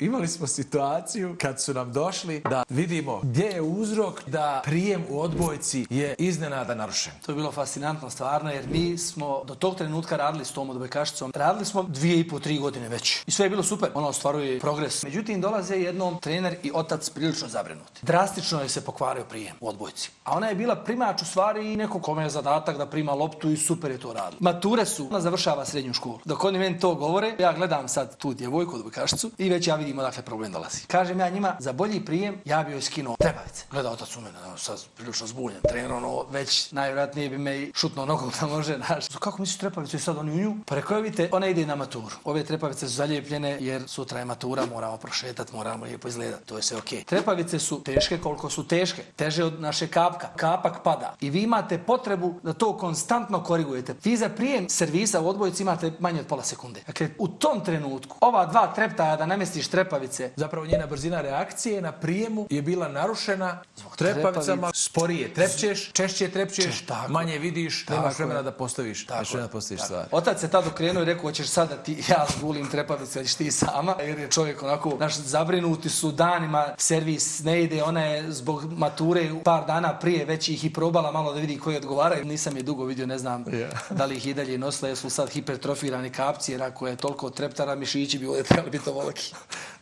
Imali smo situaciju kad su nam došli da vidimo gdje je uzrok da prijem u odbojci je iznenada narušen. To je bilo fascinantno stvarno jer mi smo do tog trenutka radili s tom odbojkašicom. Radili smo 2,5-3 godine već. I sve je bilo super. Ona ostvaruje progres. Međutim, dolaze jednom trener i otac prilično zabrinuti. Drastično je se pokvario prijem u odbojci. A ona je bila primač u stvari i neko kome je zadatak da prima loptu i super je to radila. Mature su, ona završava srednju školu. Dok oni meni to govore, ja gledam sad tu djevojku odbojkašicu i već ja vidim odakle problem dolazi. Kažem ja njima, za bolji prijem ja bi joj skinuo trepavice. Gleda otac u mene, sad prilično zbunjen. Trener već najvjerojatnije bi me i šutno nogom da može naš. Kako misliš trepavice i sad oni u nju? Pa rekao je, vidite, ona ide na maturu. Ove trepavice su zalijepljene jer sutra je matura, moramo prošetati, moramo lijepo izgledati. To je sve okej. Trepavice su teške koliko su teške. Teže od naše kapka. Kapak pada. I vi imate potrebu da to konstantno korigujete. Vi za prijem servisa u odbojci imate manje od pola sekunde. Dakle, u tom trenutku ova dva treptaja da namestiš trepavice. Zapravo njena brzina reakcije na prijemu je bila narušena zbog trepavicama. Sporije trepćeš, češće trepćeš, manje vidiš, nemaš vremena da postaviš. Stvar. Otac se tad okrenuo i rekao, hoćeš sad da ti ja zgulim trepavice, hoćeš ti sama. Jer je čovjek onako, zabrinuti su danima, servis ne ide, ona je zbog mature par dana prije već ih i probala malo da vidi koji odgovaraju. Nisam je dugo vidio, ne znam da li ih i dalje nosila, jer su sad hipertrofirani kapci, jer ako je toliko treptara, mišići bi ovdje trebali biti ovoliki.